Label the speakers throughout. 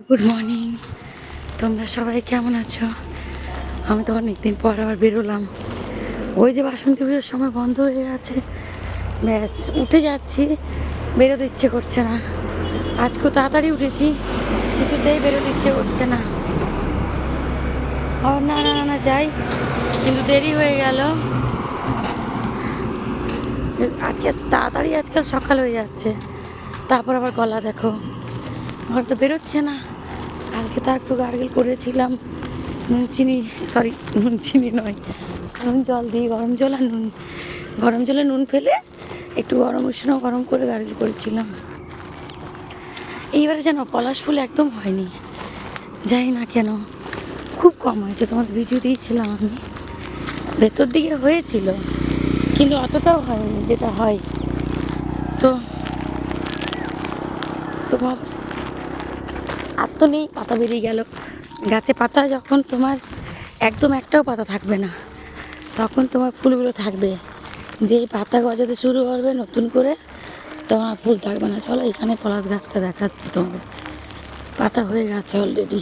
Speaker 1: Good morning, তোমরা সবাই কেমন আছো? আমি তো অনেকদিন পর আবার বেরোলাম। ওই যে বাসন্তী পুজোর সময় বন্ধ হয়ে গেছে, ব্যাস উঠে যাচ্ছি, বেরোতে ইচ্ছে করছে না। আজকেও তাড়াতাড়ি উঠেছি, কিছুতেই বেরোতে ইচ্ছে করছে না। না না না না যাই, কিন্তু দেরি হয়ে গেল। আজকে তাড়াতাড়ি আজকাল সকাল হয়ে যাচ্ছে, তারপর আবার গলা দেখো, আমার তো বেরোচ্ছে না। কালকে তো একটু গার্গেল করেছিলাম নুন চিনি, সরি নুন চিনি নয়, গরম জল দিয়ে, গরম জলে নুন ফেলে একটু গরম করে গার্গেল করেছিলাম। এইবারে যেন পলাশ ফুল একদম হয়নি, জানি না কেন, খুব কম হয়েছে। তোমাদের ভিডিও দিয়েছিলাম আমি, ভেতর দিকে হয়েছিল কিন্তু অতটাও হয়নি যেটা হয়। তো তোমার আর তো নেই, পাতা বেরিয়ে গেল গাছে। পাতা যখন তোমার একদম একটাও পাতা থাকবে না, তখন তোমার ফুলগুলো থাকবে। যেই পাতা গজাতে শুরু করবে নতুন করে, তোমার ফুল থাকবে না। চলো এখানে পলাশ গাছটা দেখাচ্ছি তোমাদের, পাতা হয়ে গেছে অলরেডি,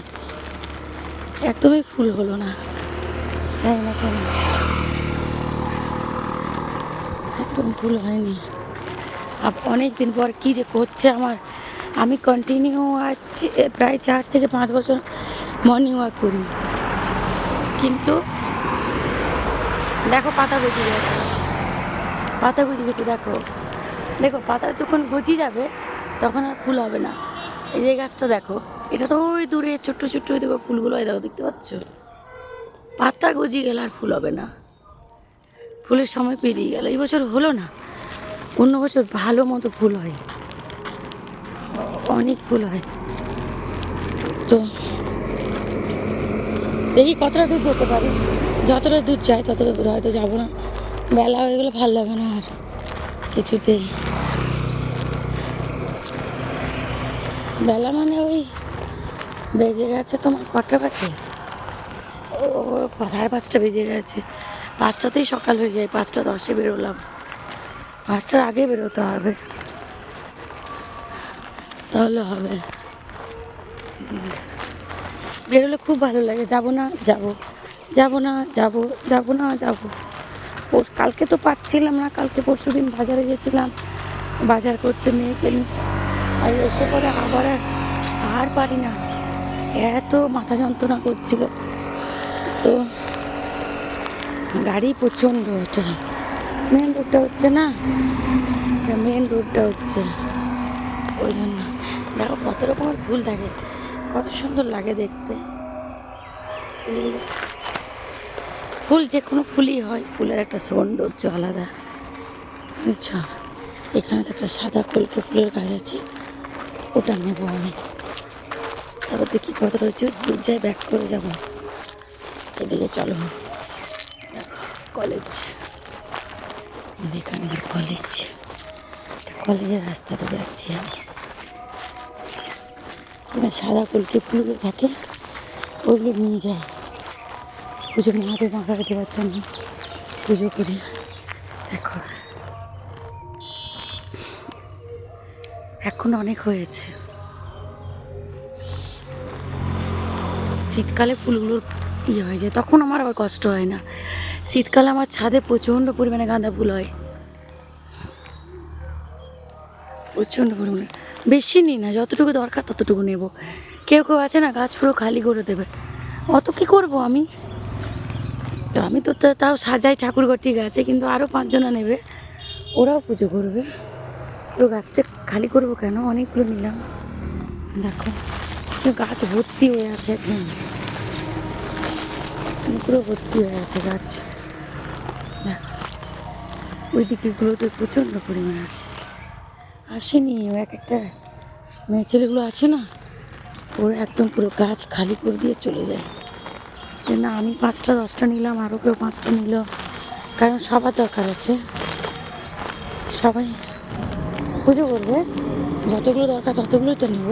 Speaker 1: একদমই ফুল হলো না, জানি না কেন, একদম ফুল হয়নি। আর অনেক দিন পর কী যে করছে আমার, আমি কন্টিনিউ আজ প্রায় 4 থেকে 5 বছর মর্নিং ওয়াক করি, কিন্তু দেখো পাতা গজিয়ে গেছে, পাতা গজিয়ে গেছে। দেখো দেখো পাতা যখন গজিয়ে যাবে তখন আর ফুল হবে না। এই যে গাছটা দেখো, এটা তো ওই দূরে ছোট্ট ছোট্ট দেখো ফুলগুলো, এই দেখো, দেখতে পাচ্ছ? পাতা গজিয়ে গেলে আর ফুল হবে না, ফুলের সময় পেরিয়ে গেল। এই বছর হলো না, অন্য বছর ভালো মতো ফুল হয়, অনেক ফুল হয়। তো দেখি কতটা দূর যেতে পারি, যতটা দূর যাই ততটা দূর, হয়তো যাবো না, বেলা হয়ে গেলে ভালো লাগে না আর কিছুতেই। বেলা মানে ওই বেজে গেছে তোমার, কটা বাজে? ও 5:30 বেজে গেছে। 5টাতেই সকাল হয়ে যায়, 5টা 10-এ বেরোলাম, 5টার আগে বেরোতে হবে, তাহলে হবে। বেরোলে খুব ভালো লাগে, যাবো না যাবো, যাবো না যাবো, যাবো না যাবো। কালকে তো পারছিলাম না, কালকে পরশুদিন বাজারে গেছিলাম বাজার করতে মেয়েকে নিয়ে, আর এসে পরে আবার আর পারি না, এত মাথা যন্ত্রণা করছিল। তো গাড়ি প্রচণ্ড, এটা মেন রোডটা হচ্ছে না, মেন রোডটা হচ্ছে, ওই জন্য। দেখো কত রকমের ফুল থাকে, কত সুন্দর লাগে দেখতে ফুলগুলো। ফুল যে কোনো ফুলই হয়, ফুলের একটা সৌন্দর্য আলাদা, বুঝছ? এখানে তো একটা সাদা কলকে ফুলের গাছ আছে, ওটা নেবো আমি। তারপর দেখি কত রয়েছে, দূর যাই ব্যাক করে যাব। এদিকে চলো, দেখো কলেজ, এখানকার কলেজ, কলেজের রাস্তাতে যাচ্ছি আমি। এখানে সাদা কলকে ফুলগুলো থাকে, ওগুলো নিয়ে যাই পুজো মহাদেব মাথায় দেওয়ার জন্য, পুজো করি। দেখো এখন অনেক হয়েছে, শীতকালে ফুলগুলোর ইয়ে হয়ে যায়, তখন আমার আবার কষ্ট হয় না। শীতকালে আমার ছাদে প্রচণ্ড পরিমাণে গাঁদা ফুল হয়, প্রচণ্ড পরিমাণে। বেশি নিই না, যতটুকু দরকার ততটুকু নেব। কেউ কেউ আছে না গাছ পুরো খালি করে দেবে, অত কি করব আমি? তো আমি তো তাও সাজাই ঠাকুরঘরটি গাছে, কিন্তু আরও 5 জনা নেবে, ওরাও পুজো করবে, পুরো গাছটা খালি করবো কেন? অনেকগুলো নিলাম। দেখো গাছ ভর্তি হয়ে আছে, একদম পুরো ভর্তি হয়ে আছে গাছ। দেখো ওই দিকেগুলোতে প্রচণ্ড পরিমাণ আছে, আসেনি। এক একটা মেয়ে ছেলেগুলো আছে না, ওরা একদম পুরো গাছ খালি করে দিয়ে চলে যায়। যে না আমি 5টা 10টা নিলাম, আরও কেউ 5টা নিল, কারণ সবার দরকার আছে, সবাই পুজো করবে, যতগুলো দরকার ততগুলোই তো নেব,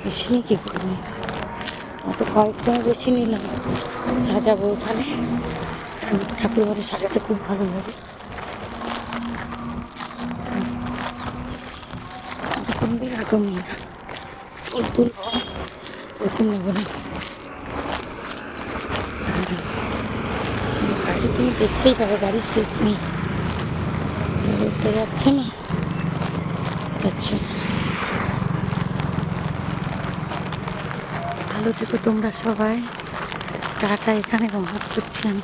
Speaker 1: বেশি নিয়ে কী করবো? অত কয়েকটা বেশি নিলাম, সাজাবো ওখানে, ঠাকুর ঘরে সাজাতে খুব ভালো লাগে। কোন দিন আগে ফুল তুলব, প্রথম নেবো না। গাড়ি তুমি দেখতেই পাবে, গাড়ির শেষ নেই। রোডটা যাচ্ছে না, আচ্ছা ভালো থেকো তোমরা সবাই। টাটা, এখানে অফ করছি আমি।